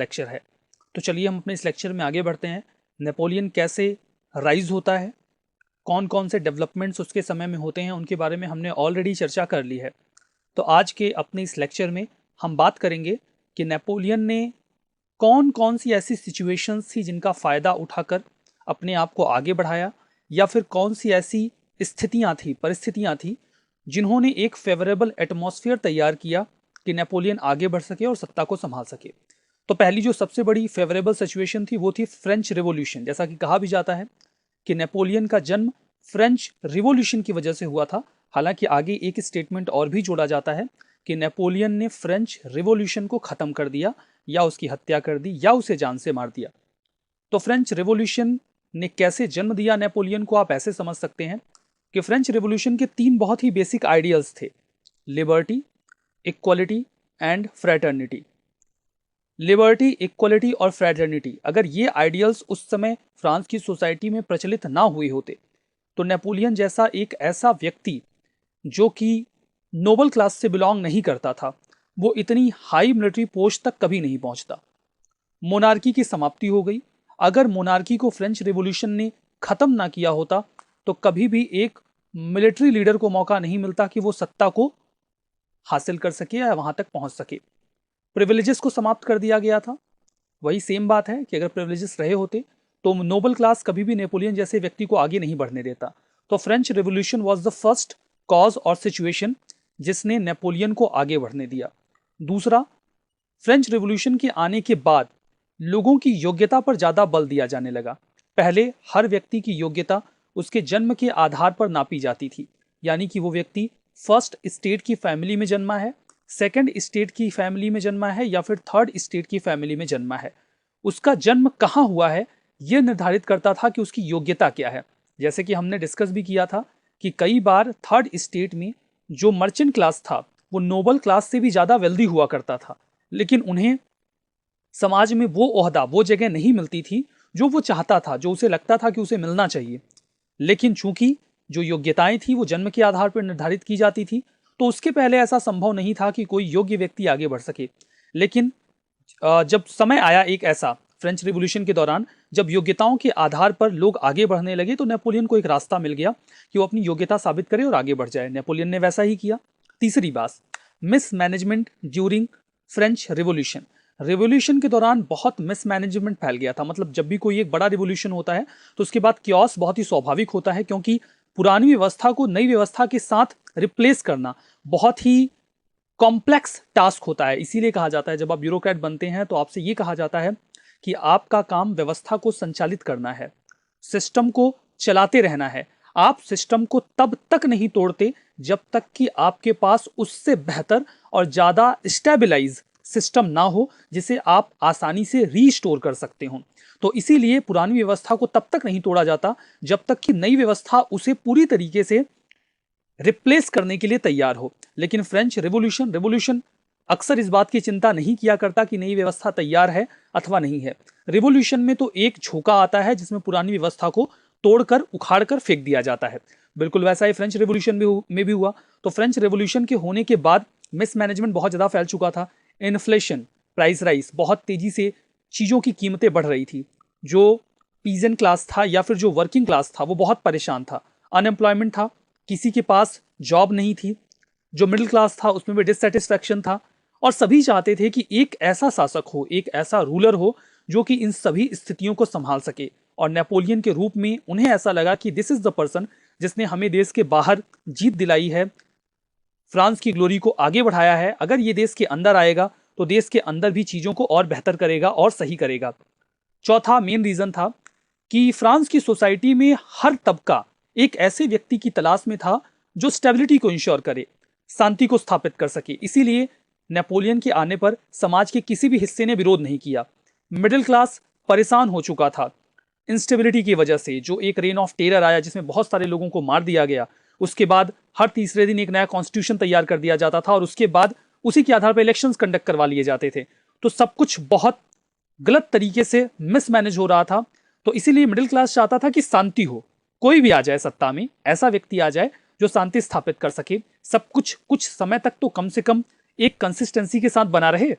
Lecture है। तो चलिए हम अपने इस लेक्चर में आगे बढ़ते हैं। नेपोलियन कैसे राइज होता है, कौन कौन से डेवलपमेंट्स उसके समय में होते हैं, उनके बारे में हमने ऑलरेडी चर्चा कर ली है। तो आज के अपने इस लेक्चर में हम बात करेंगे कि नेपोलियन ने कौन कौन सी ऐसी सिचुएशंस थी जिनका फ़ायदा उठाकर अपने आप को आगे बढ़ाया, या फिर कौन सी ऐसी परिस्थितियाँ थी जिन्होंने एक फेवरेबल एटमॉस्फेयर तैयार किया कि नेपोलियन आगे बढ़ सके और सत्ता को संभाल सके। तो पहली जो सबसे बड़ी फेवरेबल सिचुएशन थी वो थी फ्रेंच रिवॉल्यूशन। जैसा कि कहा भी जाता है कि नेपोलियन का जन्म फ्रेंच रिवॉल्यूशन की वजह से हुआ था। हालांकि आगे एक स्टेटमेंट और भी जोड़ा जाता है कि नेपोलियन ने फ्रेंच रिवॉल्यूशन को ख़त्म कर दिया, या उसकी हत्या कर दी, या उसे जान से मार दिया। तो फ्रेंच रिवॉल्यूशन ने कैसे जन्म दिया नेपोलियन को, आप ऐसे समझ सकते हैं कि फ्रेंच रिवॉल्यूशन के 3 बहुत ही बेसिक आइडियल्स थे: liberty, equality and fraternity. Liberty, equality और फ्रेटर्निटी, अगर ये आइडियल्स उस समय फ्रांस की सोसाइटी में प्रचलित ना हुए होते तो नेपोलियन जैसा एक ऐसा व्यक्ति जो कि नोबल क्लास से बिलोंग नहीं करता था, वो इतनी हाई मिलिट्री पोस्ट तक कभी नहीं पहुंचता। मोनार्की की समाप्ति हो गई। अगर मोनार्की को फ्रेंच रिवॉल्यूशन ने खत्म ना किया होता तो कभी भी एक मिलिट्री लीडर को मौका नहीं मिलता कि वो सत्ता को हासिल कर सके या वहां तक पहुंच सके। प्रिविलेजेस को समाप्त कर दिया गया था। वही सेम बात है कि अगर प्रिविलेजेस रहे होते तो नोबल क्लास कभी भी नेपोलियन जैसे व्यक्ति को आगे नहीं बढ़ने देता। तो French revolution was the first cause और सिचुएशन जिसने नेपोलियन को आगे बढ़ने दिया। दूसरा, फ्रेंच रिवॉल्यूशन के आने के बाद लोगों की योग्यता पर ज़्यादा बल दिया जाने लगा। पहले हर व्यक्ति की योग्यता उसके जन्म के आधार पर नापी जाती थी, यानी कि वो व्यक्ति फर्स्ट स्टेट की फैमिली में जन्मा है, सेकंड स्टेट की फैमिली में जन्मा है, या फिर थर्ड स्टेट की फैमिली में जन्मा है। उसका जन्म कहाँ हुआ है यह निर्धारित करता था कि उसकी योग्यता क्या है। जैसे कि हमने डिस्कस भी किया था कि कई बार थर्ड स्टेट में जो मर्चेंट क्लास था वो नोबल क्लास से भी ज़्यादा वेल्दी हुआ करता था, लेकिन उन्हें समाज में वो ओहदा, वो जगह नहीं मिलती थी जो वो चाहता था, जो उसे लगता था कि उसे मिलना चाहिए। लेकिन चूंकि जो योग्यताएं थी वो जन्म के आधार पर निर्धारित की जाती थी, तो उसके पहले ऐसा संभव नहीं था कि कोई योग्य व्यक्ति आगे बढ़ सके। लेकिन जब समय आया एक ऐसा फ्रेंच रिवॉल्यूशन के दौरान जब योग्यताओं के आधार पर लोग आगे बढ़ने लगे, तो नेपोलियन को एक रास्ता मिल गया कि वो अपनी योग्यता साबित करे और आगे बढ़ जाए। नेपोलियन ने वैसा ही किया। तीसरी बात, mismanagement during French revolution. Revolution के दौरान बहुत मिसमैनेजमेंट फैल गया था। मतलब जब भी कोई एक बड़ा रिवॉल्यूशन होता है तो उसके बाद क्योस बहुत ही स्वाभाविक होता है, क्योंकि पुरानी व्यवस्था को नई व्यवस्था के साथ रिप्लेस करना बहुत ही कॉम्प्लेक्स टास्क होता है। इसीलिए कहा जाता है जब आप ब्यूरोक्रेट बनते हैं तो आपसे ये कहा जाता है कि आपका काम व्यवस्था को संचालित करना है, सिस्टम को चलाते रहना है। आप सिस्टम को तब तक नहीं तोड़ते जब तक कि आपके पास उससे बेहतर और ज़्यादा स्टेबलाइज सिस्टम ना हो जिसे आप आसानी से रीस्टोर कर सकते हो। तो इसीलिए पुरानी व्यवस्था को तब तक नहीं तोड़ा जाता जब तक कि नई व्यवस्था उसे पूरी तरीके से रिप्लेस करने के लिए तैयार हो। लेकिन फ्रेंच रिवॉल्यूशन अक्सर इस बात की चिंता नहीं किया करता कि नई व्यवस्था तैयार है अथवा नहीं है। रिवॉल्यूशन में तो एक झोंका आता है जिसमें पुरानी व्यवस्था को तोड़कर उखाड़कर फेंक दिया जाता है। बिल्कुल वैसा ही फ्रेंच रिवॉल्यूशन में भी हुआ। तो फ्रेंच रिवॉल्यूशन के होने के बाद मिसमैनेजमेंट बहुत ज़्यादा फैल चुका था। इन्फ्लेशन, प्राइस राइज, बहुत तेज़ी से चीज़ों की कीमतें बढ़ रही थी। जो पीजेंट क्लास था या फिर जो वर्किंग क्लास था वो बहुत परेशान था। अनएम्प्लॉयमेंट था, किसी के पास जॉब नहीं थी। जो मिडिल क्लास था उसमें भी डिससेटिस्फैक्शन था, और सभी चाहते थे कि एक ऐसा शासक हो, एक ऐसा रूलर हो जो कि इन सभी स्थितियों को संभाल सके। और नेपोलियन के रूप में उन्हें ऐसा लगा कि दिस इज द पर्सन जिसने हमें देश के बाहर जीत दिलाई है, फ्रांस की ग्लोरी को आगे बढ़ाया है। अगर ये देश के अंदर आएगा तो देश के अंदर भी चीज़ों को और बेहतर करेगा और सही करेगा। चौथा मेन रीज़न था कि फ्रांस की सोसाइटी में हर तबका एक ऐसे व्यक्ति की तलाश में था जो स्टेबिलिटी को इंश्योर करे, शांति को स्थापित कर सके। इसीलिए नेपोलियन के आने पर समाज के किसी भी हिस्से ने विरोध नहीं किया। मिडिल क्लास परेशान हो चुका था इंस्टेबिलिटी की वजह से। जो एक रेन ऑफ टेरर आया जिसमें बहुत सारे लोगों को मार दिया गया, उसके बाद हर तीसरे दिन एक नया कॉन्स्टिट्यूशन तैयार कर दिया जाता था और उसके बाद उसी के आधार पर इलेक्शंस कंडक्ट करवा लिए जाते थे। तो सब कुछ बहुत गलत तरीके से मिसमैनेज हो रहा था। तो इसीलिए मिडिल क्लास चाहता था कि शांति हो, कोई भी आ जाए सत्ता में, ऐसा व्यक्ति आ जाए जो शांति स्थापित कर सके। सब कुछ कुछ समय तक तो कम से कम एक कंसिस्टेंसी के साथ बना रहे,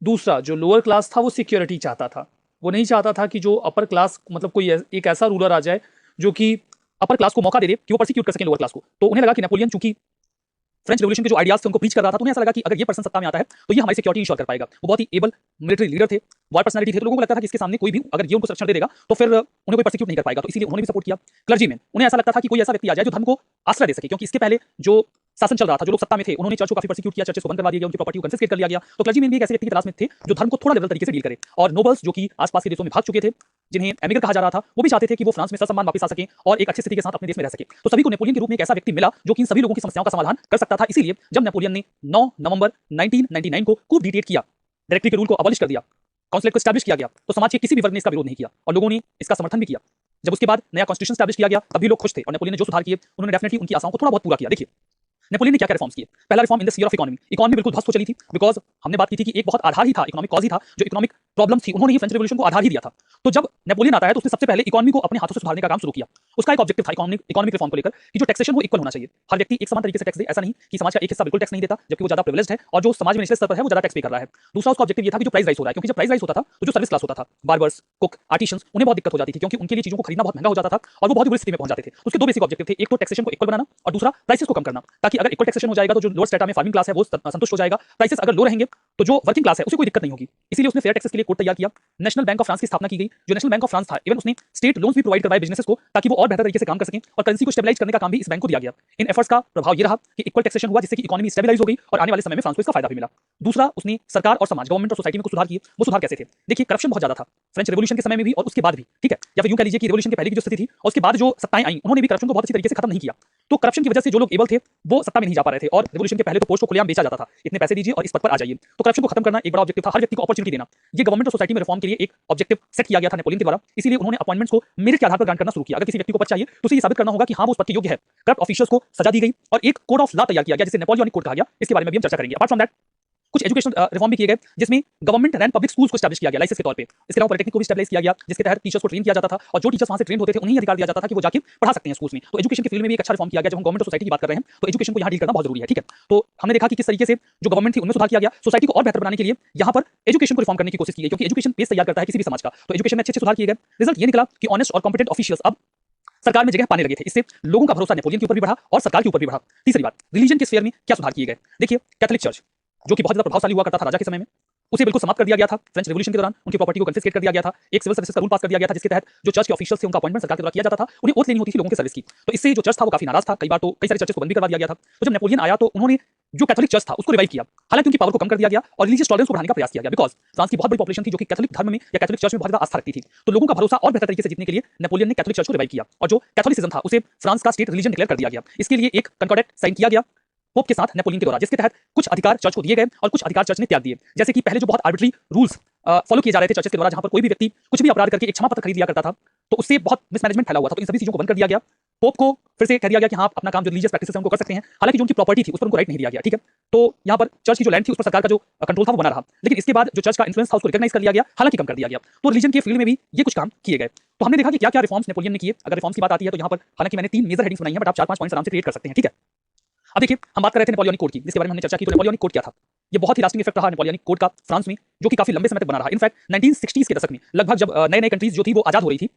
दूसरा, जो लोअर क्लास था वो सिक्योरिटी चाहता था, वो नहीं चाहता था कि जो अपर क्लास, मतलब कोई एक ऐसा रूलर आ जाए जो कि अपर क्लास को मौका दे दे कि वो परसिक्यूट कर सके लोअर क्लास को। तो उन्हें लगा कि नेपोलियन चूंकि फ्रेंच रेवोल्यूशन के जो आइडियाज थे उनको प्रीच कर रहा था, तो उन्हें ऐसा लगा कि अगर ये पर्सन सत्ता में आता है तो ये हमारी सिक्योरिटी इंश्योर कर पाएगा। वो बहुत ही एबल मिलिट्री लीडर थे, वॉर पर्सनालिटी थे, तो लोगों को लगता था कि इसके सामने कोई भी अगर ये उनको संरक्षण दे देगा तो फिर उन्हें कोई परसिक्यूट नहीं कर पाएगा, तो इसीलिए उन्होंने भी सपोर्ट किया। क्लर्जीमैन, उन्हें ऐसा लगता था कि कोई ऐसा व्यक्ति आ जाए जो धर्म को आश्रय दे सके, क्योंकि इसके पहले जो शासन चल रहा था, जो लोग सत्ता में थे, उन्होंने चर्च को काफी परसिक्यूट किया, चर्चेस को बंद करवा दिया गया, उनकी प्रॉपर्टी को कन्फिस्केट कर लिया गया। तो क्लर्जीमैन भी एक ऐसे व्यक्ति की तलाश में थे जो धर्म को थोड़ा लिबरल तरीके से डील करे। और नोबल्स, जो कि आसपास के देशों में भाग चुके थे, जिन्हें एमिग्रेट कहा जा रहा था, वो भी चाहते थे कि वो फ्रांस में ससम्मान वापस आ सके और एक अच्छी स्थिति के साथ अपने देश में रह सके। तो सभी को नेपोलियन के रूप में एक ऐसा व्यक्ति मिला जो कि इन सभी लोगों की समस्याओं का समाधान कर सकता था। इसीलिए जब नेपोलियन ने 9 नवंबर 1999 को कूप डिटेट किया, डायरेक्टरी के रूल को अबॉलिश कर दिया, काउंसिलेट को एस्टैब्लिश किया गया, तो समाज के किसी भी वर्ग ने इसका विरोध नहीं किया और लोगों ने इसका समर्थन भी किया। जब उसके बाद नया कॉन्स्टिट्यूशन एस्टैब्लिश किया गया, तब भी लोग खुश थे और नेपोलियन ने जो सुधार किए, उन्होंने डेफिनेटली उनकी आशाओं को थोड़ा बहुत पूरा किया। देखिए नेपोलियन ने क्या क्या रिफॉर्म्स किए। पहला reform in the sphere of economy. Economy बिल्कुल ध्वस्त हो चली थी, बिकॉज हमने बात की थी कि एक बहुत आधार ही था, इकोनॉमिक कॉज ही था, जो इकोनॉमिक प्रॉब्लम थी, उन्होंने ही फ्रेंच रेवोल्यूशन को आधार ही दिया था। तो जब नेपोलियन आता है तो उसने सबसे पहले इकोनॉमी को अपने हाथों से सुधारने का काम शुरू किया। उसका एक ऑब्जेक्टिव था इकोनॉमिक रिफॉर्म को लेकर कि जो टैक्सेशन वो इक्वल होना चाहिए, हर व्यक्ति एक समान तरीके से टैक्स दे। ऐसा नहीं कि समाज का एक हिस्सा बिल्कुल टैक्स नहीं देता जबकि वो ज्यादा प्रिविलेज्ड है और जो समाज में निचले स्तर पर है वो ज्यादा टैक्स पे कर रहा है। दूसरा उसका ऑब्जेक्टिव ये था कि जो प्राइस राइज हो रहा है, क्योंकि जब प्राइस राइज होता था तो जो सर्विस क्लास होता था, बार्बर्स, कुक, आर्टिशंस, उन्हें बहुत दिक्कत हो जाती थी, क्योंकि उनके लिए चीजों को खरीदना बहुत महंगा हो जाता था और वो बहुत बुरी स्थिति में पहुंच जाते थे। उसके दो बेसिक ऑब्जेक्टिव थे, एक तो टैक्सेशन को इक्वल बनाना और दूसरा प्राइसेस को कम करना, ताकि अगर इक्वल टैक्सेशन हो जाएगा तो जो लोअर स्ट्रेटा में फार्मिंग क्लास है वो संतुष्ट हो जाएगा, प्राइसेस अगर लो रहेंगे तो जो वर्किंग क्लास है उसे कोई दिक्कत नहीं होगी। इसीलिए उसने फेयर टैक्सेस के लिए कोड तैयार किया। नेशनल बैंक ऑफ फ्रांस की स्थापना की गई। जो नेशनल बैंक ऑफ फ्रांस था, इवन उसने स्टेट लोन्स भी प्रोवाइड करवाए बिजनेसेस को, ताकि वो और बेहतर तरीके से काम कर सकें और करेंसी को स्टेबलाइज करने का काम भी इस बैंक को दिया गया। इन एफर्ट्स का प्रभाव ये रहा कि इक्वल टैक्सेशन हुआ, जिससे कि इकोनॉमी स्टेबलाइज हो गई और आने वाले समय में फ्रांस को इसका फायदा भी मिला। दूसरा, उसने सरकार और समाज, गवर्नमेंट और सोसाइटी में कुछ सुधार किए। वो सुधार कैसे थे? देखिए, करप्शन बहुत ज्यादा था फ्रेंच रेवोल्यूशन के समय में भी और उसके बाद भी, ठीक है, या फिर यूं कह लीजिए कि रेवोल्यूशन के पहले की जो स्थिति थी और उसके बाद जो सत्ताएं आई, उन्होंने भी करप्शन को बहुत अच्छी तरीके से खत्म नहीं किया। तो करप्शन की वजह से जो लोग एबल थे वो सत्ता में नहीं जा पा रहे थे और रेवोल्यूशन के पहले तो पोस्ट को खुलेआम बेचा जाता था, इतने पैसे दीजिए और इस पद पर आ जाइए। तो करप्शन को खत्म करना एक बड़ा ऑब्जेक्टिव था, हर व्यक्ति को अपॉर्चुनिटी देना। ये गवर्नमेंट और सोसाइटी में रिफॉर्म के लिए एक ऑब्जेक्टिव सेट किया गया था नेपोलियन के द्वारा। इसीलिए उन्होंने अपॉइंटमेंट्स को मेरिट के आधार पर ग्रांट करना शुरू किया। अगर किसी व्यक्ति को पद चाहिए तो उसे ये साबित करना होगा कि हाँ वो उस पद के योग्य है। करप्ट ऑफिशियल्स को सजा दी गई और एक कोड ऑफ लॉ तैयार किया गया, जिसे नेपोलियनिक कोड कहा गया। इसके बारे में भी हम चर्चा करेंगे। अपार्ट फ्रॉम दैट कुछ एजुकेशन रिफॉर्म भी किए गए, जिसमें गवर्नमेंट रैन पब्लिक स्कूल्स को एस्टैब्लिश किया गया लाइसेंस के तौर पे। इसके अलावा पॉलिटेक्निक को भी एस्टैब्लिश किया गया, जिसके तहत टीचर्स को ट्रेन किया जाता था और जो टीचर्स वहां से ट्रेन होते थे उन्हें अधिकार दिया जाता था कि वो जाके पढ़ा सकते हैं स्कूल्स में। तो एजुकेशन के फील्ड में भी एक अच्छा रिफॉर्म किया गया। जब हम गवर्नमेंट और सोसाइटी की बात कर रहे हैं तो एजुकेशन को यहाँ डील करना बहुत जरूरी है, ठीक है। तो हमने देखा कि किस तरीके से जो गवर्नमेंट थी उनमें सुधार किया गया। सोसाइटी को और बेहतर बनाने के लिए यहाँ पर एजुकेशन को रिफॉर्म करने की कोशिश की गई, क्योंकि एजुकेशन बेस तैयार करता है किसी भी समाज का। तो एजुकेशन में अच्छे सुधार किए गए। रिजल्ट ये निकला कि ऑनेस्ट और कॉम्पिटेंट ऑफिशियल्स अब सरकार में जगह पाने लगे थे। इससे लोगों का भरोसा नेपोलियन के ऊपर भी बढ़ा और सरकार के ऊपर भी बढ़ा। तीसरी बात, रिलीजन के स्फीयर में क्या सुधार किए गए? देखिए, कैथोलिक चर्च, जो कि बहुत ज्यादा प्रभावशाली हुआ करता था राजा के समय में, उसे बिल्कुल समाप्त कर दिया गया था। फ्रेंच रेवोल्यूशन के दौरान उनकी प्रॉपर्टी को कन्फिस्केट कर दिया गया था। एक सिविल सर्विस का रूल पास कर दिया गया था, जिसके तहत जो चर्च के ऑफिशियल्स थे उनका अपॉइंटमेंट सरकार के द्वारा किया जाता था। उन्हें ओथ लेनी होती थी लोगों के सर्विस की। तो इससे जो चर्च था वो काफी नाराज था। कई बार तो कई सारे चर्चेस को बंद भी करवा दिया गया था। तो जब नेपोलियन आया तो उन्होंने जो कैथोलिक चर्च था उसको रिवाइव किया। हालांकि उनकी पावर को कम कर दिया गया और रिलीजियस टॉलरेंस को बढ़ाने का प्रयास किया गया, बिकॉज फ्रांस की बहुत बड़ी पॉपुलेशन थी जो कि कैथोलिक धर्म में या कैथोलिक चर्च में बहुत ज्यादा आस्था रखती थी। तो लोगों का भरोसा और बेहतर तरीके से जीतने के लिए नेपोलियन ने कैथोलिक चर्च को रिवाइव किया और जो कैथोलिसिज्म था उसे फ्रांस का स्टेट रिलीजन डिक्लेयर कर दिया गया। इसके लिए एक कंकॉर्डेट साइन किया गया पोप के साथ नेपोलियन के द्वारा, जिसके तहत कुछ अधिकार चर्च को दिए गए और कुछ अधिकार चर्च ने त्याग दिए। जैसे कि पहले जो बहुत आर्बिट्री रूल्स फॉलो किए जा रहे थे चर्चेस के द्वारा, जहां पर कोई भी व्यक्ति कुछ भी अपराध करके एक क्षमा पत्र खरीद लिया करता था, तो उससे बहुत मिसमैनेजमेंट फैला हुआ था। तो इन सभी चीजों को बंद कर दिया गया। पोप को फिर से कह दिया गया कि हाँ, अपना काम जो रिलीजियस प्रैक्टिस है उनको कर सकते हैं। हालांकि जो उनकी प्रॉपर्टी थी उस पर उनको राइट नहीं दिया गया, ठीक है। तो यहाँ पर चर्च की जो लैंड थी उस पर सरकार का जो कंट्रोल था वो बना रहा। लेकिन इसके बाद जो चर्च का इन्फ्लुएंस था उसको रिकॉग्नाइज कर लिया गया, हालांकि कम कर दिया गया। तो रिलीजन के फील्ड में भी ये कुछ काम किए गए। तो हमने देखा कि क्या क्या रिफॉर्म्स नेपोलियन ने किए। अगर रिफॉर्म्स की बात आती है तो यहाँ पर हालांकि मैंने 3 मेजर हेडिंग्स बनाई हैं, बट आप 4-5 पॉइंट्स आराम से क्रिएट कर सकते हैं, ठीक है। अब देखिए, हम बात कर रहे थे नेपोलियनिक कोड की, जिसके बारे में हमने चर्चा की। तो नेपोलियनिक कोड क्या था? ये बहुत ही लास्टिंग इफेक्ट रहा नेपोलियनिक कोड का फ्रांस में, जो कि काफी लंबे समय तक बना रहा। इनफैक्ट 1960s के दशक में लगभग जब नए नए कंट्रीज जो थी वो आजाद हो रही थी,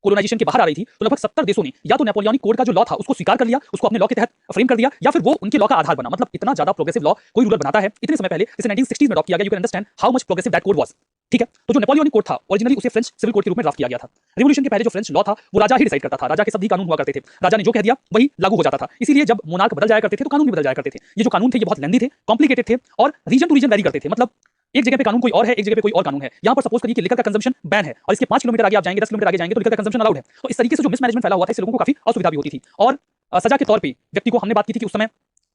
कोलोनाइजेशन के बाहर आ रही थी, तो लगभग 70 देशों ने या तो नेपोलियनिक कोड का जो लॉ था उसको स्वीकार कर लिया, उसको अपने लॉ के तहत फ्रेम कर दिया, या फिर वो उनके लॉ का आधार बना। मतलब इतना ज्यादा प्रोग्रेसिव लॉ कोई रूलर बनाता है इतने समय पहले, जिसे 1960s में अडॉप्ट किया गया। You can understand how much progressive that code was, ठीक है। तो जो नेपोलियनिक कोड था ओरिजिनली उसे फ्रेंच सिविल कोड के रूप में ड्राफ्ट किया गया था। रिवॉल्यूशन के पहले जो फ्रेंच लॉ था वो राजा ही डिसाइड करता था। राजा के सब ही कानून हुआ करते थे, राजा ने जो कह दिया वही लागू हो जाता था। इसीलिए जब मोनार्क बदल जाया करते थे तो कानून भी बदल जाया करते थे। ये जो कानून थे ये बहुत लेंदी थे, कॉम्प्लिकेटेड थे और रीजन टू रीजन वैरी करते थे। मतलब एक जगह पे कानून कोई और है, एक जगह पे कोई और कानून है। यहाँ पर सपोज करिए कि लिकर का कंजम्पशन बैन है और इसके 5 किलोमीटर आगे आप जाएंगे, 10 किलोमीटर आगे जाएंगे तो लिकर का कंजम्पशन अलाउड है। तो इस तरीके से जो मिसमैनेजमेंट फैला हुआ था इससे लोगों को काफी असुविधा भी होती थी। और सजा के तौर पे व्यक्ति को, हमने बात की थी कि उस समय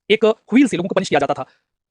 एक व्हील से लोगों को पनिश किया जाता था।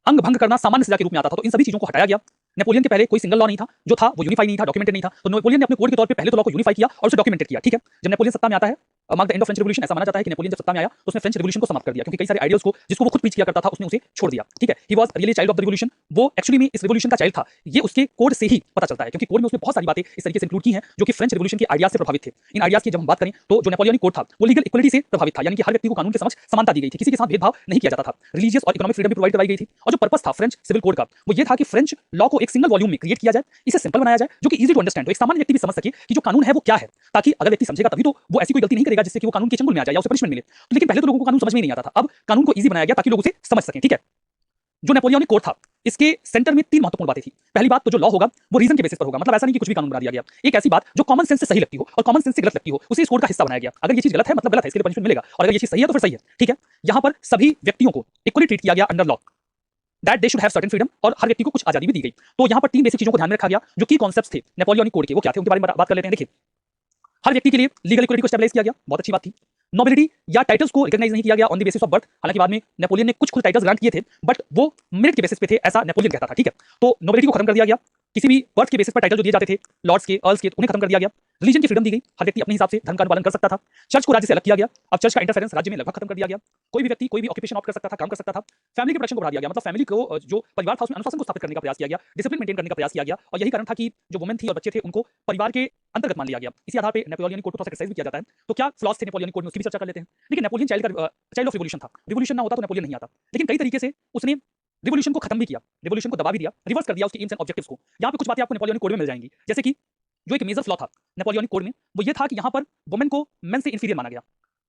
अंग भंग करना सामान्य सजा के रूप में आता था। तो इन सभी चीजों को हटाया गया। नेपोलियन के पहले कोई सिंगल लॉ नहीं था, जो था वो यूनिफाई नहीं था, डॉक्यूमेंटेड नहीं था। तो नेपोलियन ने अपने कोड के तौर पे पहले तो लॉ को यूनिफाई किया और उसे डॉक्यूमेंटेड किया, ठीक है। जब नेपोलियन सत्ता में आता है mark the end of French revolution. ऐसा माना जाता है कि नेपोलियन जब सत्ता में आया तो उसने फ्रेंच रिवॉल्यूशन को समाप्त कर दिया, क्योंकि कई सारे आइडियाज को जिसको वो खुद प्रीच किया करता था उसने उसे छोड़ दिया, ठीक है। He was really child of the revolution, वो एक्चुअली में इस रिवॉल्यूशन का चाइल्ड था। ये उसके कोड से ही पता चलता है, क्योंकि कोड में उसने बहुत सारी बातें इस तरीके से इंक्लूड की हैं जो कि फ्रेंच रिवॉल्यूशन के आइडियाज से प्रभावित थे। इन आइडियाज की जब हम बात करें तो जो नेपोलियनिक कोड था वो लीगल इक्वलिटी से प्रभावित था, यानी कि हर व्यक्ति को कानून के समक्ष समानता दी गई थी, किसी के साथ भेदभाव नहीं किया जाता था। रिलीजियस और इकोनॉमिक फ्रीडम भी प्रोवाइड कराई गई थी। और जो पर्पस था फ्रेंच सिविल कोड का वो ये था कि फ्रेंच लॉ को एक सिंगल वॉल्यूम में क्रिएट किया जाए, इसे सिंपल बनाया जाए, जो कि इजी टू अंडरस्टैंड हो, एक सामान्य व्यक्ति भी समझ सके कि जो कानून है वो क्या है, ताकि अगर व्यक्ति समझेगा तभी तो वो ऐसी कोई गलती नहीं करेगा जिससे कि वो कानून के चंगुल में आ जाए या उसे पनिशमेंट मिले। तो लेकिन पहले तो लोगों को कानून समझ में ही नहीं आता था, अब कानून को इजी बनाया गया ताकि लोग उसे समझ सकें, ठीक है। जो नेपोलियनिक कोड था इसके सेंटर में तीन महत्वपूर्ण बातें थी। पहली बात तो जो लॉ होगा वो रीजन के बेसिस पर होगा, मतलब ऐसा नहीं कि कुछ भी कानून बना दिया गया। एक ऐसी बात जो कॉमन सेंस से सही लगती हो और कॉमन सेंस से गलत लगती हो उसे इस कोड का हिस्सा बनाया गया। अगर ये चीज गलत है मतलब गलत है, इसके लिए पनिशमेंट मिलेगा, और अगर ये चीज सही है तो फिर सही है, ठीक है। यहाँ पर सभी व्यक्तियों को इक्वली ट्रीट किया गया under law, that they should have certain freedom, और हर व्यक्ति को कुछ आजादी भी दी गई। तो यहाँ पर तीन बेसिक चीजों को ध्यान में रखा गया जो की कॉन्सेप्ट्स थे नेपोलियनिक कोड के, वो क्या थे उनके बारे में बात कर लेते हैं। देखिए, हर व्यक्ति के लिए लीगल इक्वलिटी को स्टेबलाइज किया गया, बहुत अच्छी बात थी। नोबिलिटी या टाइटल्स को रिकॉग्नाइज नहीं किया गया on the basis of birth, हालांकि बाद में नेपोलियन ने कुछ खुद टाइटल्स ग्रांट किए थे बट वो मेरिट के बेसिस पे थे, ऐसा नेपोलियन कहता था, ठीक है। तो नोबिलिटी को खत्म कर दिया गया, किसी भी बर्थ के बेसिस पर टाइटल जो दिए जाते थे लॉर्ड्स के, अर्ल्स के, उन्हें खत्म कर दिया गया। रिलीजन की फ्रीडम दी गई, हर व्यक्ति अपने हिसाब से धर्म का अनुपालन कर सकता था। चर्च को राज्य से अलग किया गया, अब चर्च का इंटरफेरेंस राज्य में लगभग खत्म कर दिया गया। कोई भी व्यक्ति कोई भी ऑक्यूपेशन ऑप्ट कर सकता था, काम कर सकता था। फैमिली के प्रोटेक्शन को बढ़ा दिया गया, मतलब फैमिली को जो परिवार था उसमें अनुशासन को स्थापित करने का प्रयास किया गया, डिसिप्लिन मेंटेन करने का प्रयास किया गया, और यही कारण था कि जो वुमेन थी और बच्चे थे उनको परिवार के अंतर्गत मान लिया गया। इसी आधार पर नेपोलियनिक कोड को थोड़ा क्रिटिसाइज भी किया जाता है। तो क्या फ्लॉस थे नेपोलियनिक कोड में, उसकी भी चर्चा कर लेते हैं। देखिए, नेपोलियन चाइल्ड ऑफ रिवॉल्यूशन था, रिवॉल्यूशन ना होता तो नेपोलियन नहीं आता, लेकिन कई तरीके से उसने रिवॉल्यूशन को खत्म भी किया, रिवॉल्यूशन को दबा भी दिया, रिवर्स कर दिया उसके एम्स एंड ऑब्जेक्टिव्स को। यहाँ पे कुछ बातें आपको नेपोलियनिक कोड में मिल जाएंगी, जैसे कि जो एक मेजर फ्लॉ था नेपोलियनिक कोड में वो ये था कि यहाँ पर वुमेन को मेन से इंफीरियर माना गया।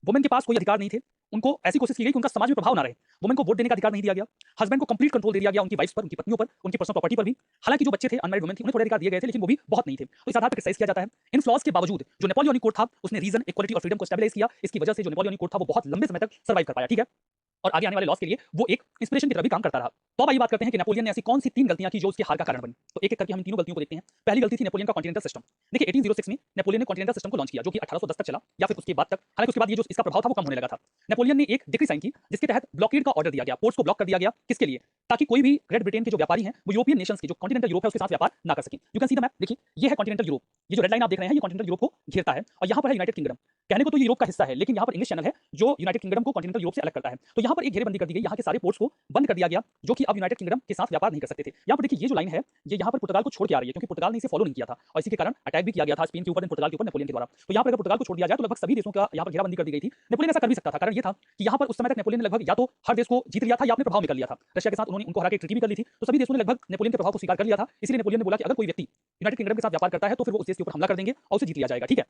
वुमेन के पास कोई अधिकार नहीं थे, उनको ऐसी कोशिश की गई कि उनका समाज में प्रभाव ना रहे। वुमेन को वोट देने का अधिकार नहीं दिया गया, हस्बैंड को कंप्लीट कंट्रोल दे दिया गया उनकी वाइफ्स पर, उनकी पत्नियों पर, उनकी पर्सनल प्रॉपर्टी पर भी। हालांकि जो बच्चे थे, अनमैरिड वुमेन थी, उन्हें थोड़े अधिकार दिए गए थे लेकिन वो भी बहुत नहीं थे। तो इस आधार पर क्रिटिसाइज किया जाता है। इन फ्लॉज के बावजूद जो नेपोलियनिक कोड था उसने रीजन, इक्वालिटी और फ्रीडम को स्टेबलाइज किया। इसकी वजह से जो नेपोलियनिक कोड था वो बहुत लंबे समय तक सर्वाइव कर पाया, ठीक है, और आगे आने वाले लॉस के लिए वो एक इंस्पिरेशन की तरह भी काम करता रहा। तो अब आइए बात करते हैं कि नेपोलियन ने ऐसी कौन सी तीन गलतियां की जो उसके हार का कारण बनी। तो एक एक करके हम इन तीनों गलतियों को देखते हैं। पहली गलती थी नेपोलियन का कॉन्टिनेंटल सिस्टम। देखिए, 1806 में नेपोलियन ने कॉन्टिनेंटल सिस्टम को लॉन्च किया जो कि 1810 तक चला या फिर उसके बाद तक। हालांकि उसके बाद ये जो इसका प्रभाव था वो कम होने लगा था। नेपोलियन ने एक डिक्री साइन की जिसके तहत ब्लॉकेड का ऑर्डर दिया गया, पोर्ट्स को ब्लॉक कर दिया गया। किसके लिए? ताकि कोई भी ग्रेट ब्रिटेन के जो व्यापारी हैं वो यूरोपियन नेशंस के जो कॉन्टिनेंटल यूरोप है उसके साथ व्यापार ना कर सकें। You can see the map, देखिए ये है कॉन्टिनेंटल यूरोप, ये जो रेड लाइन आप देख रहे हैं ये कॉन्टिनेंटल यूरोप को घेरता है, और यहाँ पर है यूनाइटेड किंगडम। कहने को तो ये यूरोप का हिस्सा है लेकिन यहाँ पर इंग्लिश चैनल है जो यूनाइटेड किंगडम को कॉन्टिनेंटल यूरोप से अलग करता है। तो यहाँ पर एक घेरेबंदी कर दी गई, यहाँ के सारे पोर्ट्स को बंद कर दिया गया जो कि अब यूनाइटेड किंगडम के साथ व्यापार नहीं कर सकते थे। यहाँ पर देखिए ये जो लाइन है ये यहाँ पर पुर्तगाल को छोड़ के आ रही है, क्योंकि पुर्तगाल ने इसे फॉलो नहीं किया था और इसी के कारण अटैक भी किया गया था स्पेन के ऊपर, पुर्तगाल के ऊपर नेपोलियन के द्वारा। तो यहाँ पर अगर पुर्तगाल को छोड़ दिया जाए तो लगभग सभी देशों का यहाँ पर घेराबंदी कर दी गई थी। नेपोलियन ऐसा कर भी सकता था, कारण ये था कि यहाँ पर उस समय तक नेपोलियन ने लगभग या तो हर देश को जीत लिया था या अपने प्रभाव में कर लिया था। रशिया के साथ उन्होंने उनको हरा के ट्रीटी भी कर ली थी, तो सभी देशों ने लगभग नेपोलियन के प्रभाव को स्वीकार कर लिया था। इसलिए नेपोलियन ने बोला कि अगर कोई व्यक्ति यूनाइटेड किंगडम के साथ व्यापार करता है तो फिर वो उस देश के ऊपर हमला कर देंगे और उसे जीत लिया जाएगा, ठीक है।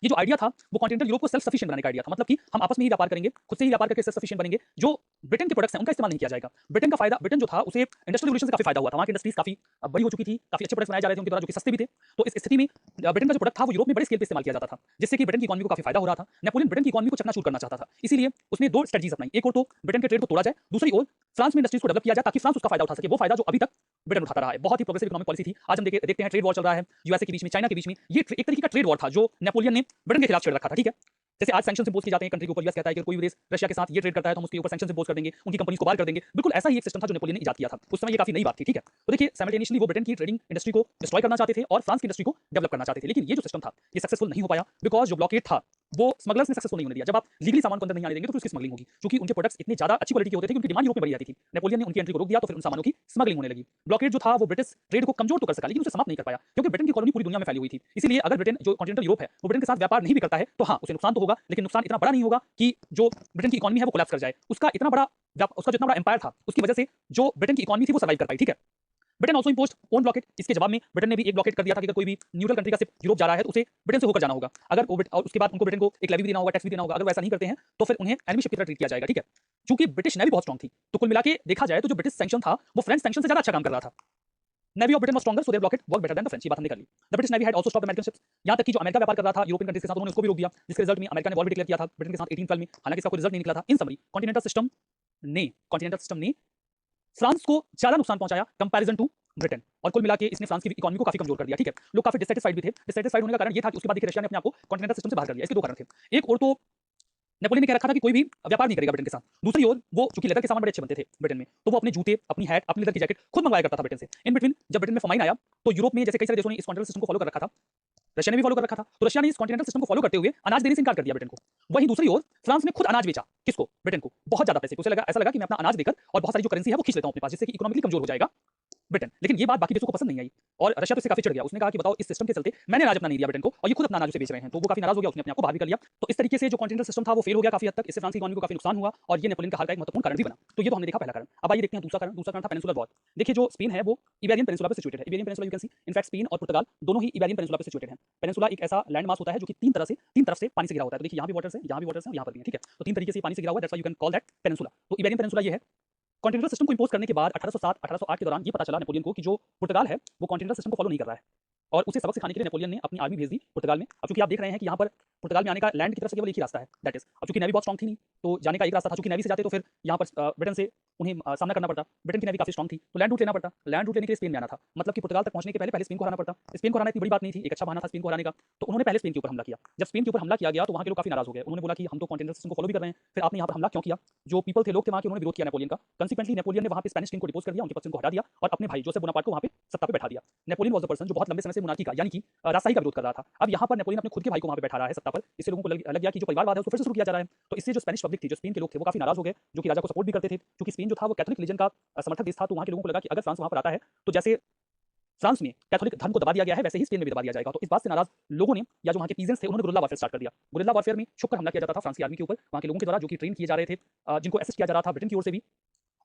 ये जो आइडिया था वो कॉन्टिनेंटल यूरोप को सेल्फ सफिशिएंट बनाने का आइडिया था, मतलब कि हम आपस में ही व्यापार करेंगे, खुद से ही व्यापार करके सेल्फ सफिशिएंट बनेंगे। जो ब्रिटेन के प्रोडक्ट्स हैं उनका इस्तेमाल नहीं किया जाएगा। ब्रिटेन का फायदा, ब्रिटेन जो था उसे इंडस्ट्रियल रिवॉल्यूशन से काफी फायदा हुआ था, वहां की इंडस्ट्रीज काफी बड़ी हो चुकी थी, काफी अच्छे प्रोडक्ट्स बनाए जा रहे थे उनके द्वारा जो कि सस्ते भी थे। तो इस स्थिति में ब्रिटेन का जो प्रोडक्ट था वो यूरोप में बड़े स्केल पे इस्तेमाल किया जाता था, जिससे कि ब्रिटेन की इकोनॉमी को काफी फायदा हो रहा था। नेपोलियन ब्रिटेन की इकोनॉमी को चकनाचूर करना चाहता था, इसीलिए उसने दो स्ट्रेटजीज अपनाई। एक और तो ब्रिटेन के ट्रेड को तोड़ा जाए, दूसरी ओर फ्रांस में इंडस्ट्रीज को डेवलप किया जाए ताकि फ्रांस उसका फायदा उठा सके, वो फायदा जो अभी तक ब्रिटेन उठाता रहा है। बहुत ही प्रोग्रेसिव इकोनॉमिक पॉलिसी थी। आज हम देखते हैं ट्रेड वॉर चल रहा है यूएसए के बीच में, चाइना के बीच में। ये एक तरीके का ट्रेड वॉर था जो नेपोलियन ने ब्रिटेन के खिलाफ छेड़ रखा था, ठीक है। जैसे आज सैंक्शंस इंपोज किए जाते हैं कंट्री के ऊपर, यूएस कहता है कि कोई भी देश रशिया के साथ ये ट्रेड करता है तो हम उसके ऊपर सैंक्शंस इंपोज कर देंगे, उनकी कंपनीज को बाहर कर देंगे। बिल्कुल ऐसा ही एक सिस्टम था जो नेपोलियन ने इजाद किया था। उस समय ये काफी नई बात थी, ठीक है। तो देखिए साइमल्टेनियसली वो ब्रिटेन की ट्रेडिंग इंडस्ट्री को डिस्ट्रॉय करना चाहते थे और फ्रांस की इंडस्ट्री को डेवलप करना चाहते थे, लेकिन ये जो सिस्टम था ये सक्सेसफुल नहीं हो पाया बिकॉज जो ब्लॉकेड था वो स्मगलर्स ने सक्सेसफुल नहीं होने दिया। जब आप लीगली सामान को अंदर नहीं आने देंगे तो फिर उसकी स्मगलिंग होगी, क्योंकि उनके प्रोडक्ट्स इतने ज्यादा अच्छी क्वालिटी के होते थे कि उनकी डिमांड यूरोप में बढ़ी जाती थी। नेपोलियन ने उनकी एंट्री को रोक दिया तो फिर उन सामानों की स्मगलिंग होने लगी। ब्लॉकेड जो था वो ब्रिटिश ट्रेड को कमजोर तो कर सका लेकिन उसे समाप्त नहीं कर पाया, क्योंकि ब्रिटेन की कॉलोनी पूरी दुनिया में फैली हुई थी। इसलिए अगर ब्रिटेन जो कॉन्टिनेंटल यूरोप है वो ब्रिटेन के साथ व्यापार नहीं भी करता है तो हाँ उसे नुकसान तो होगा, लेकिन नुकसान इतना बड़ा नहीं होगा कि जो ब्रिटेन की इकोनॉमी है वो कोलैप्स कर जाए। उसका जितना बड़ा एम्पायर था उसकी वजह से जो ब्रिटेन की इकोनॉमी थी वो सर्वाइव कर पाई, ठीक है। Britain also imposed own blockade. इसके जवाब में ब्रिटेन ने भी एक ब्लॉकेट कर दिया था कि अगर कोई भी न्यूट्रल कंट्री का शिप यूरोप जा रहा है तो उसे ब्रिटेन से होकर जाना होगा। अगर और उसके बाद उनको ब्रिटेन को एक लेवी भी देना होगा, टैक्स भी देना होगा। अगर वो ऐसा नहीं करते हैं तो फिर उन्हें एनिमी शिप की तरह ट्रीट किया जाएगा, ठीक है। चूंकि ब्रिटिश नेवी बहुत स्ट्रांग थी तो कुल मिला के देखा जाए तो जो ब्रिटिश सैंक्शन था वो फ्रेंच सैंक्शन से ज्यादा अच्छा काम कर रहा था। Navy of Britain was stronger so their blockade work better than the French. ये बात हमने कर ली। The British navy had also stopped American ships. यहां तक कि जो अमेरिका व्यापार कर रहा था यूरोपियन कंट्रीज के साथ उन्होंने उसको भी रोक दिया, जिसके रिजल्ट में अमेरिका ने वॉर भी डिक्लेयर किया था ब्रिटेन के साथ 1812 में। हालांकि इसका कोई रिजल्ट नहीं निकला था। इन समरी कॉन्टिनेंटल सिस्टम ने फ्रांस को ज्यादा नुकसान पहुंचाया कंपैरिजन टू ब्रिटेन, और कुल मिला के इसने फ्रांस की इकोनॉमी को काफी कमजोर कर दिया, ठीक है। लोग काफी डिससैटिस्फाइड भी थे। डिससैटिस्फाइड होने का कारण ये था कि उसके बाद देखिए रशिया ने अपने आप को कॉन्टिनेंटल सिस्टम से बाहर कर दिया। इसके दो कारण थे। एक और तो नेपोलियन ने कह रखा था कि कोई भी व्यापार नहीं करेगा ब्रिटेन के साथ। दूसरी ओर वो चूंकि लेदर के सामान बड़े अच्छे बनते थे ब्रिटेन में, तो वो अपने जूते, अपनी हैट, अपनी लेदर की जैकेट खुद मंगवाया करता था ब्रिटेन से। इन बिटवीन जब ब्रिटेन में फमाइन आया तो यूरोप में जैसे कई सारे देशों ने इस कॉन्टिनेंटल सिस्टम को फॉलो कर रखा था, रशिया ने भी फॉलो कर रखा था, तो रशिया ने इस कॉन्टिनेंटल सिस्टम को फॉलो करते हुए अनाज देने से इनकार कर दिया ब्रिटेन को। वहीं दूसरी ओर फ्रांस ने खुद अनाज बेचा, किसको? ब्रिटेन को, बहुत ज्यादा पैसे। उसे लगा, ऐसा लगा कि मैं अपना अनाज देकर और बहुत सारी जो करेंसी है वो खींच लेता हूं अपने पास, जिससे कि इकोनॉमिकली कमजोर हो जाएगा ब्रिटेन। लेकिन ये बात बाकी देशों को पसंद नहीं आई और रशिया तो इससे काफी चिढ़ गया। उसने कहा कि बताओ, इस सिस्टम के चलते मैंने अनाज अपना नहीं दिया ब्रिटेन को और ये खुद अपना अनाज उसे बेच रहे हैं, तो वो काफी नाराज हो गया, उसने अपने आप को बाहर भी कर लिया। तो इस तरीके से जो कॉन्टिनेंटल सिस्टम था वो फेल हो गया काफी हद तक। इससे फ्रांस की इकोनॉमी को काफी नुकसान हुआ और ये नेपोलियन का हार का एक महत्वपूर्ण कारण भी बना। तो ये तो हमने देखा पहला कारण। अब आइए देखते हैं दूसरा कारण। दूसरा कारण था पेनिनसुलर वॉर। देखिए जो स्पेन है वो इबेरियन पेनिनसुला पे सिचुएटेड है। Iberian peninsula you can see, in fact Spain और पुर्तगाल दोनों ही इबेरियन पेनिनसुला पे सिचुएटेड हैं। पेनिनसुला एक ऐसा लैंड मास होता है जो कि तीन तरफ से पानी से घिरा होता है। तो देखिए यहाँ भी वाटर्स है, यहाँ भी वाटर्स है, यहाँ पर भी है, ठीक है। तो तीन तरीके से पानी से घिरा हुआ है, that's why you can call that peninsula. तो इबेरियन पेनिनसुला ये है। कॉन्टिनेंटल सिस्टम को इंपोज करने के बाद 1807-1808 के दौरान ये पता चला नेपोलियन को कि जो पुर्तगाल है वो कॉन्टिनेंटल सिस्टम को फॉलो नहीं कर रहा है और उसे सबक सिखाने के लिए नेपोलियन ने अपनी आर्मी भेज दी पुर्तगाल में। अब चूंकि आप देख रहे हैं कि यहाँ पर पुर्तगाल में आने का लैंड की तरफ से केवल एक ही रास्ता है, दैट इज, अब चूंकि नेवी बहुत स्ट्रॉन्ग थी नहीं तो जाने का एक रास्ता था। चूंकि नेवी से जाते तो फिर यहाँ पर ब्रिटेन से उन्हें सामना करना पड़ता। ब्रिटेन की नेवी काफी स्ट्रॉन्ग थी तो लैंड रूट लेना पड़ता। लैंड रूट लेने के लिए स्पेन में आना था, मतलब कि पुर्तगाल तक पहुंचने के पहले स्पेन को हराना पड़ता। स्पेन को हराना इतनी बड़ी बात नहीं थी, एक अच्छा बहाना था स्पेन को हराने का। तो उन्होंने पहले स्पेन के ऊपर हमला किया। जब स्पेन के ऊपर हमला किया गया तो वहाँ के लोग काफी नाराज हो गए। उन्होंने बोला कि हम तो कॉन्टिनेंटल सिस्टम को फॉलो भी कर रहे हैं, फिर आपने यहाँ पर हमला क्यों किया? जो पीपल थे, लोग थे वहाँ के, उन्होंने विरोध किया नेपोलियन का। कंसिक्वेंटली नेपोलियन ने वहाँ पे स्पेनिश किंग को डिपोज कर दिया, उनके पद से उनको हटा दिया और अपने भाई जोसेफ बोनापार्ट को वहाँ पे सत्ता पे बैठा दिया। नेपोलियन वाज द पर्सन जो बहुत लंबे समय से मोनार्की का यानी कि राजशाही का विरोध कर रहा था। अब यहाँ पर नेपोलियन अपने खुद के भाई को वहाँ पे बैठा रहा है सत्ता पर। इससे लोगों को लग गया कि जो परिवारवाद है उसको फिर से शुरू किया जा रहा है। तो इससे जो स्पेनिश पब्लिक थी, जो स्पेन के लोग थे, वो काफी नाराज हो गए, जो कि राजा को सपोर्ट भी करते थे। क्योंकि स्पेन जो था वो कैथोलिक रिलीजन का समर्थक देश था, तो वहाँ के लोगों को लगा कि अगर फ्रांस वहाँ पर आता है तो जैसे फ्रांस में कैथोलिक धर्म को दबा दिया गया है वैसे ही स्पेन में भी दबा दिया जाएगा। तो इस बात से नाराज लोगों ने, या जो वहाँ के पीजेंट्स थे, उन्होंने गुरिल्ला वारफेयर स्टार्ट कर दिया। गुरिल्ला वारफेयर में छुपकर हमला किया जाता था फ्रांस की आर्मी के ऊपर, वहाँ के लोगों के द्वारा, जो कि ट्रेन किए जा रहे थे, जिनको असिस्ट किया जा रहा था ब्रिटेन की ओर से भी।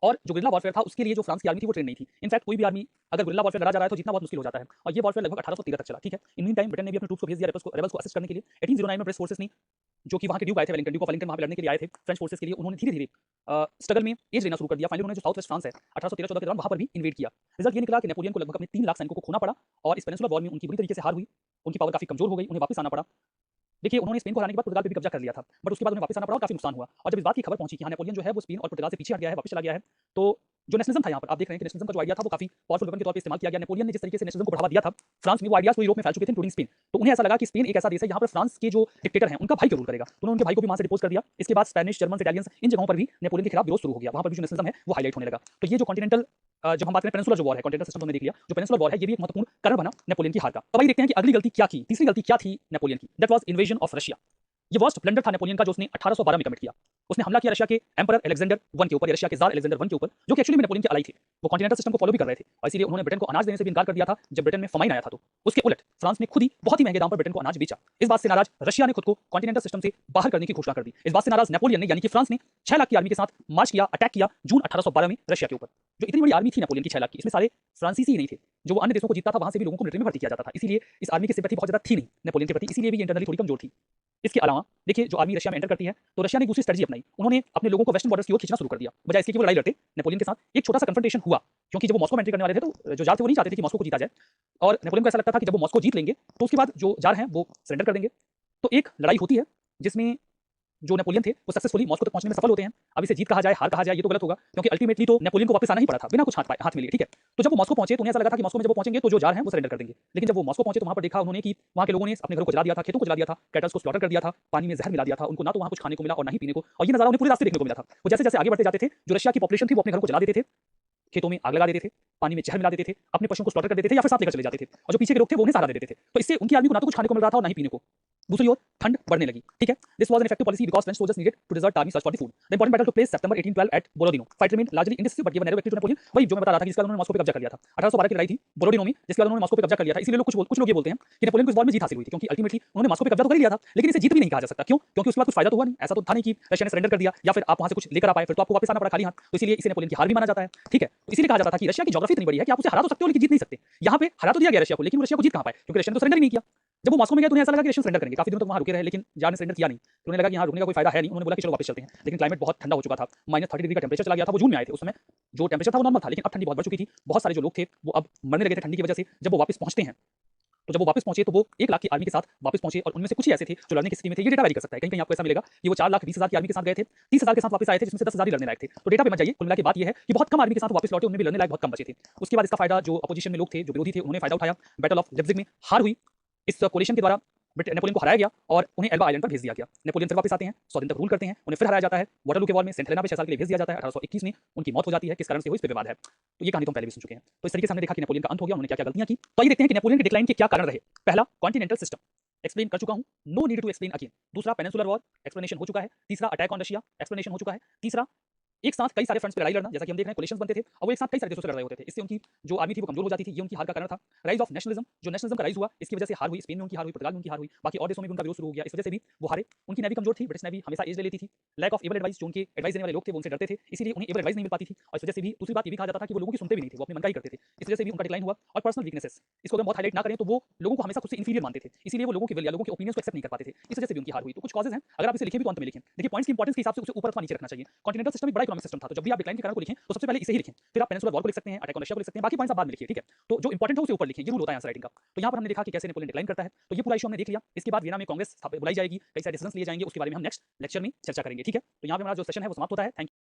और जो गुरिल्ला वॉरफेयर था उसके लिए जो फ्रांस की आर्मी थी वो ट्रेन नहीं थी। इनफैक्ट कोई भी आर्मी अगर गुरिल्ला वॉरफेयर लड़ा जा रहा है तो जीतना बहुत मुश्किल हो जाता है। और ये वॉरफेयर लगभग 1813 तक चला, ठीक है। इन मीन टाइम ब्रिटेन ने भी अपने ट्रूप्स को भेज दिया रेबल्स को असिस्ट करने के लिए। 1809 में ब्रिटिश फोर्सेस ने, जो कि वहाँ के ड्यूक आए थे, वेलिंगटन, ड्यूक ऑफ वेलिंगटन वहाँ पे लड़ने के लिए आए थे फ्रेंच फोर्सेस के लिए, उन्होंने धीरे धीरे स्ट्रगल में एज लेना शुरू कर दिया। फाइनली उन्होंने जो साउथ वेस्ट फ्रांस है 1813-14 के दौरान वहाँ पर भी इन्वेड किया। रिजल्ट ये निकला कि नेपोलियन को लगभग अपने 3 लाख सैनिकों को खोना पड़ा और इस पेनिनसुला वॉर में उनकी बुरी तरीके से हार हुई, उनकी पावर काफी कमजोर हो गई, उन्हें वापस आना पड़ा। देखिए उन्होंने स्पेन को हराने के बाद पुर्तगाल पे भी कब्जा कर लिया था, बट उसके बाद उन्हें वापस आना पड़ा और काफी नुकसान हुआ। और जब इस बात की खबर पहुंची कि हाँ नेपोलियन जो है वो स्पेन और पुर्तगाल से पीछे हट गया है, वापस चला गया है, तो जो नेशनलिज्म था यहाँ पर आप देख रहे हैं कि नेशनलिज्म का जो आइडिया था वो काफी पावरफुल वेपन के तौर पे इस्तेमाल किया गया। नेपोलियन ने जिस तरीके से नेशनलिज्म को बढ़ावा दिया था फ्रांस में, वो आइडियाज पूरी यूरोप में फैल चुके थे इंक्लूडिंग स्पेन। तो उन्हें ऐसा लगा कि स्पेन एक ऐसा देश है यहाँ पर फ्रांस के जो डिक्टेटर हैं उनका भाई क्यों रूल करेगा, तो उन्होंने उनके भाई को भी वहां से डिपोज कर दिया। इसके बाद स्पेनिश, जर्मन, इटालियंस, इन जगहों पर भी नेपोलियन के खिलाफ विरोध शुरू हो गया, वहां पर भी जो नेशनलिज्म है वो हाईलाइट होने लगा। तो ये जो कॉन्टिनेंटल, जब हम बात करें पेनिनसुलर जो वॉर है, कॉन्टिनेंटल सिस्टम हमने देख लिया, जो पेनिनसुलर वॉर है ये भी एक महत्वपूर्ण कारण बना नेपोलियन की हार का। अब आइए देखते हैं कि अगली गलती क्या की, तीसरी गलती क्या थी नेपोलियन की। That was invasion of Russia. ये वर्स्ट ब्लंडर था नेपोलियन का जो उसने 1812 में कमिट किया। उसने हमला किया रशिया के एम्परर अलेक्जेंडर वन के ऊपर, या रशिया के जार अलेक्जेंडर वन के ऊपर, जो कि एक्चुअली में नेपोलियन के अलाई थे। वो कॉन्टिनेंटल सिस्टम को फॉलो भी कर रहे थे और इसीलिए उन्होंने ब्रिटेन को अनाज देने से भी इनकार कर दिया था जब ब्रिटेन में फमाइन आया था। तो उसके उलट फ्रांस ने खुद ही बहुत ही महंगे दाम पर ब्रिटेन को अनाज बेचा। इस बात से नाराज रशिया ने खुद को कॉन्टिनेंटल सिस्टम से बाहर करने की घोषणा कर दी। इस बात से नाराज नेपोलियन ने, यानी कि फ्रांस ने 6 लाख की आर्मी के साथ मार्च किया, अटैक किया जून 1812 में रशिया के ऊपर। जो इतनी बड़ी आर्मी थी नेपोलियन की 6 लाख की, इसमें सारे फ्रांसीसी ही नहीं थे। जो वो अन्य देशों को जीतता था वहां से भी लोगों को मिलिट्री में भर्ती किया जाता था, इसीलिए इस आर्मी की सिंपैथी बहुत ज्यादा थी नहीं नेपोलियन के प्रति, इसीलिए भी इंटरनली थोड़ी कमजोर थी। इसके अलावा देखिए जो आर्मी रशिया में एंटर करती है तो रशिया ने दूसरी स्ट्रेटजी अपनाई। उन्होंने अपने लोगों को वेस्टर्न बॉर्डर्स की ओर खींचना शुरू कर दिया, बजाय इसके कि वो लड़ाई लड़ते नेपोलियन के साथ। एक छोटा सा कन्फ्रंटेशन हुआ क्योंकि जब वो मॉस्को में एंट्री करने वाले थे तो जो जार थे वो नहीं चाहते थे कि मॉस्को को जीता जाए, और नेपोलियन को ऐसा लगता था कि जब वो मॉस्को जीत लेंगे तो उसके बाद जो जार हैं वो सरेंडर कर देंगे। तो एक लड़ाई होती है जिसमें जो नेपोलियन थे वो सक्सेसफुली मॉस्को तक पहुंचने में सफल होते हैं। अब इसे जीत कहा जाए, हार कहा जाए, ये तो गलत होगा, क्योंकि अल्टीमेटली तो नेपोलियन को वापस आना ही पड़ा था बिना कुछ हाथ में लिए, ठीक है। तो जब वो मॉस्को पहुंचे तो उन्हें ऐसा लगा था कि मॉस्को में जब वो पहुंचेंगे तो जो जार हैं वो सरेंडर कर देंगे। लेकिन जब वो मॉस्को पहुंचे तो वहां पर देखा उन्होंने कि वहां के लोगों ने अपने घरों को जला दिया था, खेतों को जला दिया था, कैटल्स को स्लॉटर कर दिया था, पानी में जहर मिला दिया था, उनको ना तो वहां कुछ खाने को मिला और ना ही पीने को। और ये नजारा उन्हें पूरे रास्ते देखने को मिला था। वो जैसे जैसे आगे बढ़ते जाते थे, जो रशिया की पॉपुलेशन थी वो अपने घरों को जला देते थे, खेतों में आग लगा देते थे, पानी में जहर मिला देते थे, अपने पशुओं को स्लॉटर कर देते थे या फिर साथ लेकर चले जाते थे, और जो पीछे के लोग थे वो उन्हें सहारा दे देते थे। तो इससे उनकी आर्मी को ना तो कुछ खाने को मिल रहा था और ना ही पीने को। दूसरी ओर ठंड बढ़ने लगी, ठीक है। This was an effective policy because French soldiers needed to desert army search for the food. The important battle took place September 1812 at Borodino. Fight remain largely indecisive but given narrow victory to Napoleon. वही जो मैं बता रहा था कि जिसके बाद उन्होंने मॉस्को पे कब्जा कर लिया था। 1812 की लड़ाई थी बोरोडिनो में, जिसके बाद उन्होंने मॉस्को पे कब्जा कर लिया था। इसलिए लोग कुछ लोग ये बोलते हैं कि नेपोलियन को इस वॉर में जीत हासिल हुई थी, क्योंकि अल्टीमेटली उन्होंने मॉस्को पे कब्जा तो कर लिया था, लेकिन इसे जीत भी नहीं कहा जा सकता। क्यों? क्योंकि उसके बाद कुछ फायदा तो हुआ नहीं। ऐसा तो था नहीं कि रशिया ने सरेंडर कर दिया या फिर आप वहां से कुछ लेकर आ पाए, फिर तो आपको वापस आना पड़ा खाली हाथ। तो इसलिए इसे नेपोलियन की हार भी माना जाता है, ठीक है। तो इसलिए कहा जाता था कि रशिया की ज्योग्राफी इतनी बड़ी है कि आप उसे हरा तो सकते हो लेकिन जीत नहीं सकते। यहाँ पे हरा तो दिया गया रशिया को, लेकिन रशिया को जीत कहां पाए, क्योंकि रशिया ने तो सरेंडर ही नहीं किया। जब वो मॉस्को में गए तो उन्हें ऐसा लगा कि रशियन सरेंडर करेंगे, काफी दिनों तक वहां रुके रहे, लेकिन जार ने सरेंडर किया नहीं। तो उन्हें लगा कि यहाँ रुकने का कोई फायदा है नहीं, उन्होंने बोला कि चलो वापस चलते हैं। लेकिन क्लाइमेट बहुत ठंडा हो चुका था, -30 डिग्री का टेंपरेचर चला गया था। वो जून में आए थे, उस समय जो टेंपरेचर था वो नॉर्मल था, लेकिन अब ठंडी बहुत बढ़ चुकी थी। बहुत सारे जो लोग थे वो अब मरने लगे थे ठंडी की वजह से। जब वो वापस पहुंचते हैं तो जब वो वापस पहुंचे तो वो 1 लाख की आर्मी के साथ वापस पहुंचे, और उनमें से कुछ ही ऐसे थे जो लड़ने की स्थिति में थे। ये डेटा वेरी कर सकता है, कहीं कहीं आपको ऐसा मिलेगा कि वो 4,20,000 की आर्मी के साथ गए थे, 30,000 के साथ वापस आए थे, जिसमें से 10,000 ही लड़ने लायक थे। तो डेटा पे मत जाइए, कुल मिला के बात ये है कि बहुत कम आर्मी के साथ वापस लौटे, उनमें भी लड़ने लायक बहुत कम बचे थे। उसके बाद इसका फायदा जो अपोजिशन में लोग थे, जो विरोधी थे, उन्होंने फायदा उठाया। बैटल ऑफ लिप्जिग में हार हुई। इस कोलिशन के द्वारा बट नेपोलियन को हराया गया और उन्हें एल्बा आइलैंड पर भेज दिया गया। नेपोलियन फिर वापस आते हैं, 100 दिन तक रूल करते हैं, उन्हें फिर हराया जाता है, वाटरलू के वॉर में सेंट हेलेना पे 6 साल के लिए भेज दिया जाता है। 1821 में उनकी मौत हो जाती है, किस कारण से हुई इस पे विवाद है। तो ये कहानी तो हम पहले भी सुन चुके हैं। तो इस तरीके से हमने देखा कि नेपोलियन का अंत हो गया, उन्होंने क्या क्या गलतियां की। तो ये देखते हैं कि नेपोलियन के डिक्लाइन के क्या कारण रहे। पहला, कॉन्टिनेंटल सिस्टम, एक्सप्लेन कर चुका हूं, no need to explain again. दूसरा, पेनिनसुलर वॉर, एक्सप्लेनेशन हो चुका है। तीसरा, अटैक ऑन रशिया, एक्सप्लेनेशन हो चुका है। तीसरा, एक साथ कई सारे फ्रंट्स पे लड़ाई लड़ना, जैसा कि हम देख रहे हैं कोलिशंस बनते थे और वो एक साथ कई सारे देशों से लड़ रहे होते थे, इससे उनकी जो आर्मी थी वो कमजोर हो जाती थी, ये उनकी हार का कारण था। राइज ऑफ नेशनलिज्म, जो नेशनलिज्म का राइज हुआ, इसकी वजह से हार हुई, स्पेन में उनकी हार हुई, पुर्तगाल में उनकी हार हुई, बाकी और देशों में भी उनका विरोध शुरू हो गया, इस वजह से भी वो हारे। उनकी नेवी कमजोर थी, ब्रिटिश नेवी हमेशा एज ले लेती थी। लैक ऑफ एबल एडवाइस, जो उनके एडवाइस देने वाले लोग थे वो उनसे डरते थे, इसीलिए उन्हें एबल एडवाइस नहीं मिल पाती थी और इस वजह से भी दूसरी बात ये भी कहा जाता था कि वो लोगों की सुनते भी नहीं थे, वो अपने मन का ही करते थे, इस वजह से भी उनका डिक्लाइन हुआ। और पर्सनल वीकनेसेस, इसको अगर बहुत हाईलाइट ना करें तो वो लोगों को हमेशा खुद से इंफीरियर मानते थे, इसीलिए वो लोगों के विल या लोगों के ओपिनियंस को एक्सेप्ट नहीं कर पाते थे, इस वजह से भी उनकी हार हुई। तो कुछ कॉजेस हैं, अगर आप इसे लिखें भी तो अंत में लिखें। देखिए पॉइंट्स की इंपॉर्टेंस के हिसाब से उसे ऊपर अथवा नीचे रखना चाहिए। कॉन्टिनेंटल सिस्टम एक बड़ा इकोनॉमिक सिस्टम था, तो जब भी आप डिक्लाइन के कारण को लिखें तो सबसे पहले इसे ही लिखें, फिर आप पेनिनसुलर वॉर को लिख सकते हैं, अटैक ऑन रशिया को लिख सकते हैं, बाकी पॉइंट्स आप बाद में लिखिए, ठीक है। तो जो इंपॉर्टेंट है उसे ऊपर लिखिए, ये रूल होता है आंसर राइटिंग का। तो यहाँ पर हमने देखा कि कैसे नेपोलियन डिक्लाइन करता है, तो ये पूरा इशू हमने देख लिया। इसके बाद वियना में कांग्रेस बुलाई जाएगी, कई सारे डिसीजंस लिए जाएंगे, उसके बारे में हम नेक्स्ट लेक्चर में चर्चा करेंगे, ठीक है। तो यहाँ पे हमारा जो सेशन है वो समाप्त होता है। Thank you.